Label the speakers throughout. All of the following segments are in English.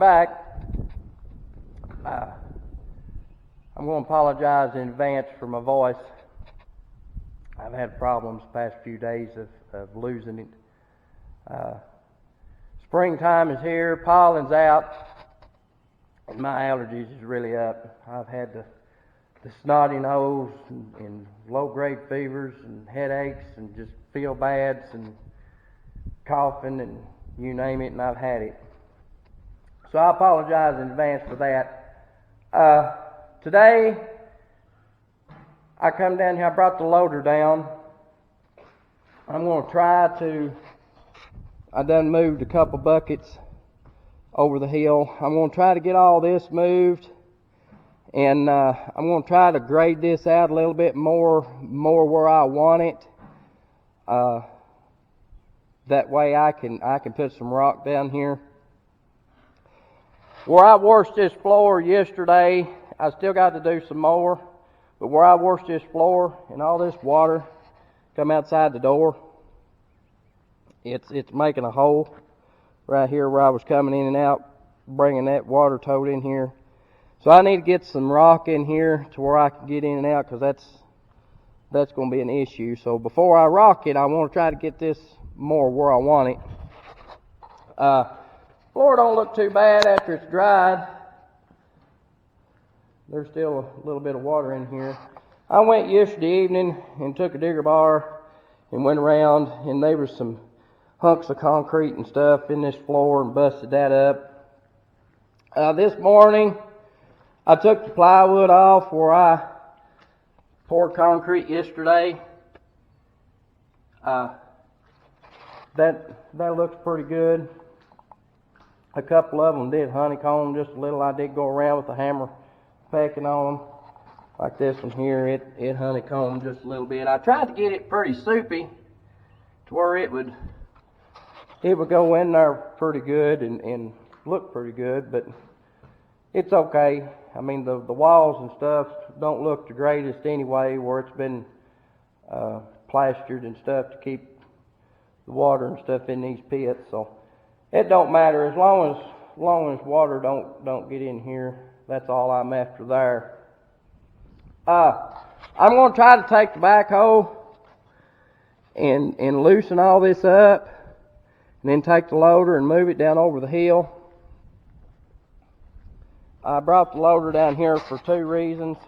Speaker 1: back. I'm going to apologize in advance for my voice. I've had problems the past few days of losing it. Springtime is here, pollen's out, and my allergies is really up. I've had the snotty nose and low-grade fevers and headaches and just feel bads and coughing and you name it, and I've had it. So I apologize in advance for that. Today, I come down here, I brought the loader down. I'm going to I done moved a couple buckets over the hill. I'm going to try to get all this moved, and I'm going to try to grade this out a little bit more where I want it. That way I can put some rock down here. Where I washed this floor yesterday, I still got to do some more, but where I washed this floor and all this water come outside the door, it's making a hole right here where I was coming in and out, bringing that water tote in here. So I need to get some rock in here to where I can get in and out, because that's going to be an issue. So before I rock it, I want to try to get this more where I want it. Floor don't look too bad after it's dried. There's still a little bit of water in here. I went yesterday evening and took a digger bar and went around, and there was some hunks of concrete and stuff in this floor and busted that up. This morning, I took the plywood off where I poured concrete yesterday. That looks pretty good. A couple of them did honeycomb just a little. I did go around with the hammer pecking on them. Like this one here, it honeycombed just a little bit. I tried to get it pretty soupy to where it would go in there pretty good and look pretty good, but it's okay. I mean, the walls and stuff don't look the greatest anyway, where it's been plastered and stuff to keep the water and stuff in these pits. So it don't matter as long as water don't get in here. That's all I'm after there. I'm going to try to take the backhoe and loosen all this up, and then take the loader and move it down over the hill. I brought the loader down here for two reasons.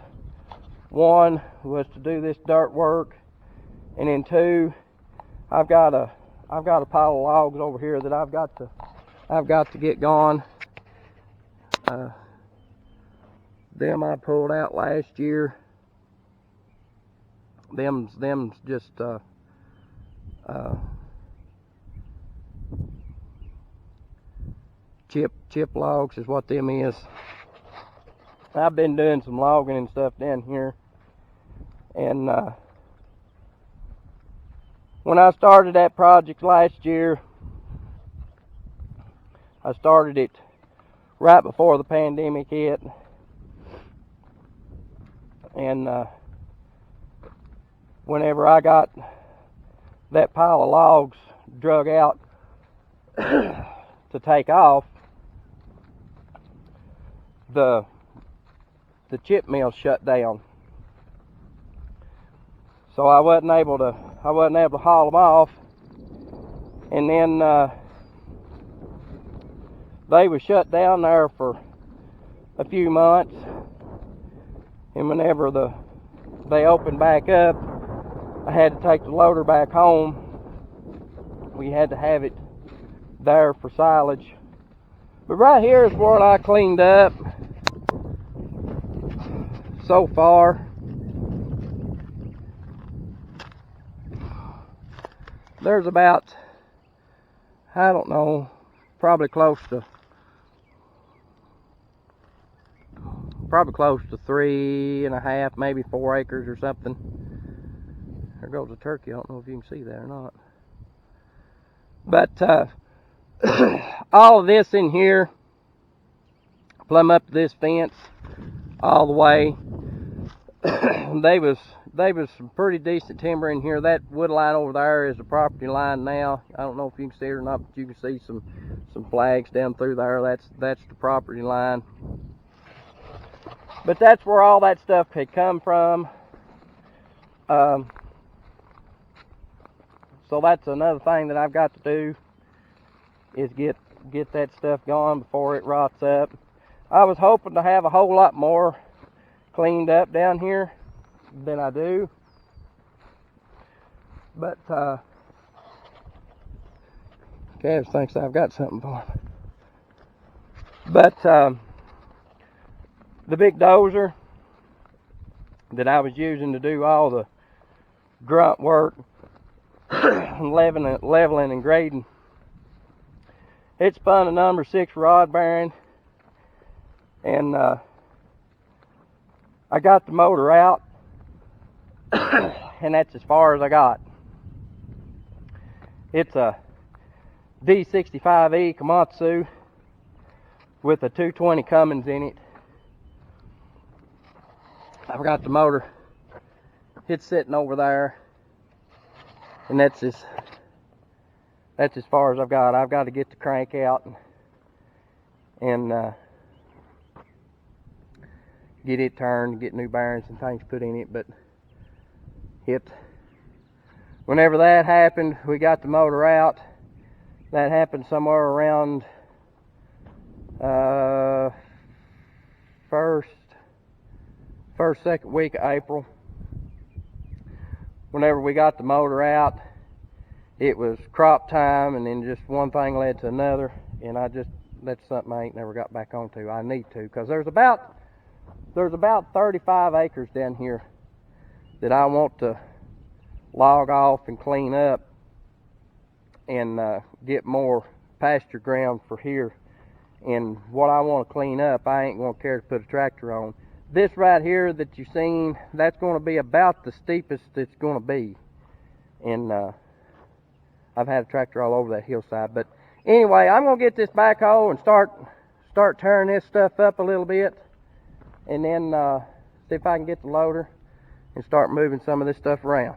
Speaker 1: One was to do this dirt work, and then two, I've got a pile of logs over here that I've got to get gone. Them I pulled out last year. Them's just chip logs is what them is. I've been doing some logging and stuff down here, and when I started that project last year, I started it right before the pandemic hit, and whenever I got that pile of logs drug out to take off, the chip mill shut down. So I wasn't able to haul them off, and then they were shut down there for a few months, and whenever they opened back up, I had to take the loader back home. We had to have it there for silage. But right here is what I cleaned up so far. There's about, I don't know, probably close to 3.5, maybe 4 acres or something. There goes a turkey. I don't know if you can see that or not. But all of this in here, plumb up to this fence, all the way, they was There was some pretty decent timber in here. That wood line over there is the property line now. I don't know if you can see it or not, but you can see some flags down through there. That's the property line. But that's where all that stuff had come from. So that's another thing that I've got to do, is get that stuff gone before it rots up. I was hoping to have a whole lot more cleaned up down here than I do, but Cav thinks I've got something for him. But the big dozer that I was using to do all the grunt work, leveling and grading, it spun a number 6 rod bearing, and I got the motor out, and that's as far as I got. It's a D65E Komatsu with a 220 Cummins in it. I've got the motor. It's sitting over there, and that's as far as I've got. I've got to get the crank out and get it turned, get new bearings and things put in it. But whenever that happened, we got the motor out. That happened somewhere around second week of April. Whenever we got the motor out, it was crop time, and then just one thing led to another, and that's something I ain't never got back onto. I need to, because there's about 35 acres down here that I want to log off and clean up and get more pasture ground for here. And what I want to clean up, I ain't going to care to put a tractor on. This right here that you've seen, that's going to be about the steepest it's going to be. And I've had a tractor all over that hillside. But anyway, I'm going to get this backhoe and start tearing this stuff up a little bit, and then see if I can get the loader and start moving some of this stuff around.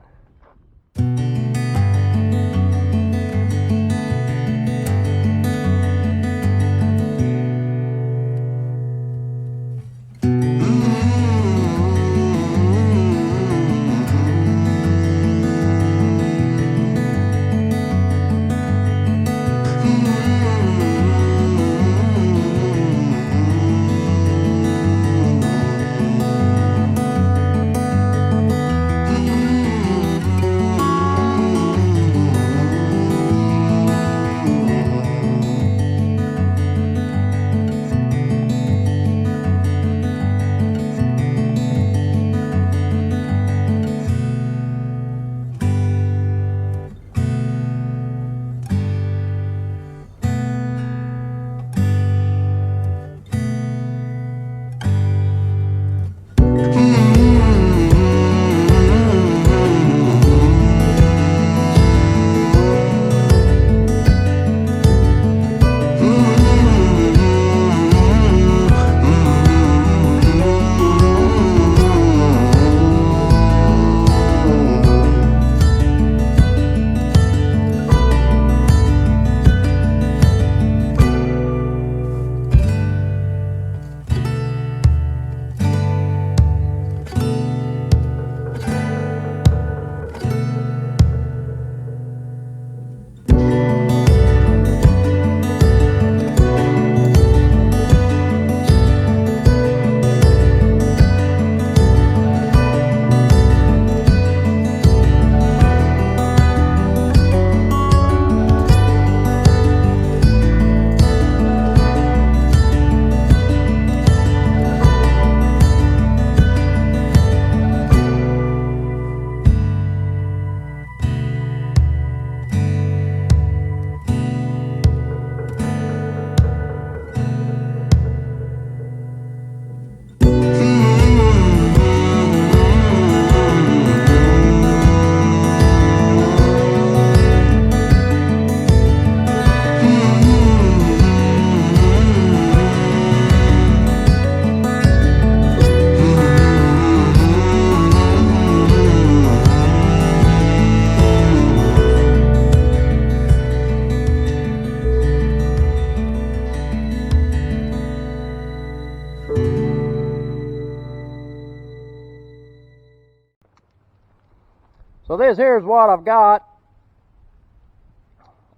Speaker 1: So this here is what I've got.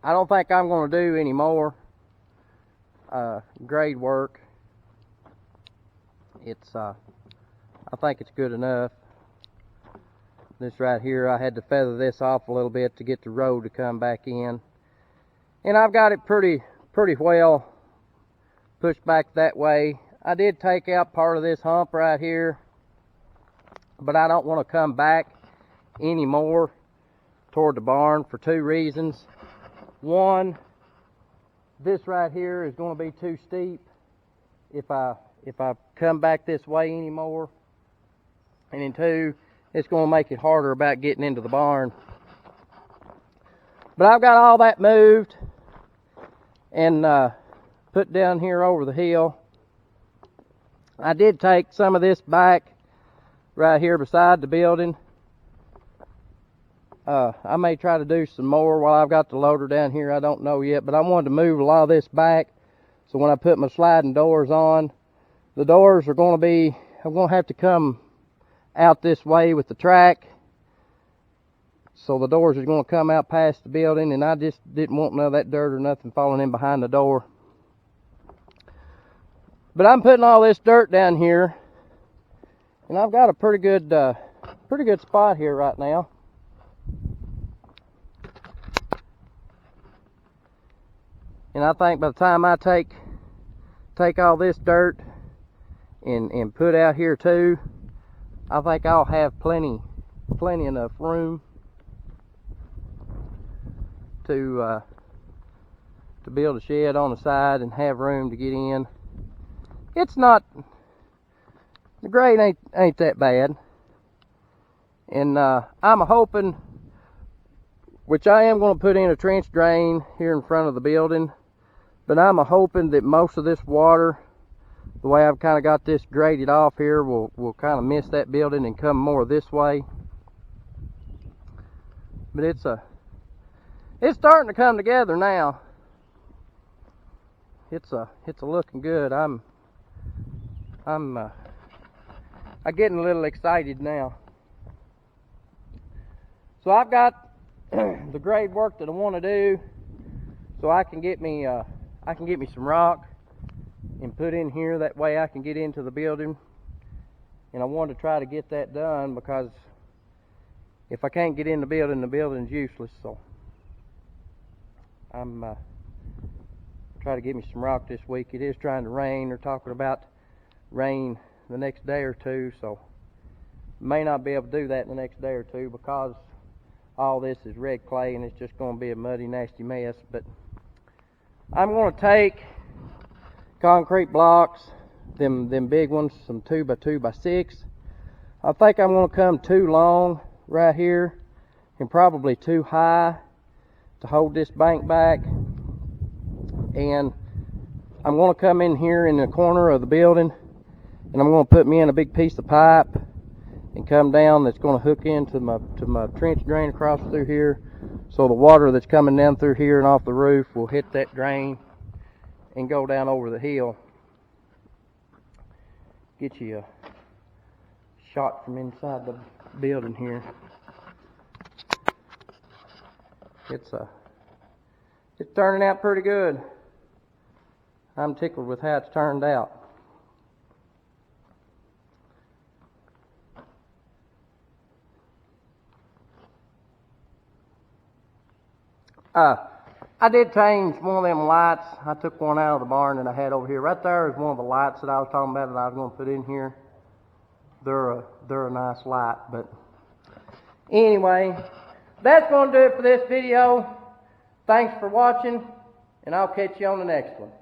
Speaker 1: I don't think I'm going to do any more grade work. It's I think it's good enough. This right here, I had to feather this off a little bit to get the road to come back in, and I've got it pretty well pushed back that way. I did take out part of this hump right here, but I don't want to come back anymore toward the barn for two reasons. One, this right here is going to be too steep if I come back this way anymore, and then two, it's going to make it harder about getting into the barn. But I've got all that moved and put down here over the hill. I did take some of this back right here beside the building. I may try to do some more while I've got the loader down here. I don't know yet, but I wanted to move a lot of this back, so when I put my sliding doors on, the doors are going to be, I'm going to have to come out this way with the track, so the doors are going to come out past the building, and I just didn't want none of that dirt or nothing falling in behind the door. But I'm putting all this dirt down here, and I've got a pretty good spot here right now. And I think by the time I take all this dirt and put out here too, I think I'll have plenty enough room to build a shed on the side and have room to get in. It's not, the grade ain't that bad, and I'm hoping, which I am going to put in a trench drain here in front of the building, but I'm hoping that most of this water, the way I've kind of got this graded off here, will kind of miss that building and come more this way. But it's starting to come together now. It's looking good. I'm getting a little excited now. So I've got the grade work that I want to do, so I can get me some rock and put in here. That way I can get into the building, and I want to try to get that done, because if I can't get in the building's useless. So I'm try to get me some rock this week. It is trying to rain. They're talking about rain the next day or two, so may not be able to do that in the next day or two, because all this is red clay and it's just going to be a muddy, nasty mess. But I'm going to take concrete blocks, them big ones, some 2x2x6. I think I'm going to come too long right here and probably too high to hold this bank back, and I'm going to come in here in the corner of the building, and I'm going to put me in a big piece of pipe and come down that's going to hook into my trench drain across through here, so the water that's coming down through here and off the roof will hit that drain and go down over the hill. Get you a shot from inside the building here. It's turning out pretty good. I'm tickled with how it's turned out. I did change one of them lights. I took one out of the barn that I had over here. Right there is one of the lights that I was talking about that I was going to put in here. They're a nice light. But anyway, that's going to do it for this video. Thanks for watching, and I'll catch you on the next one.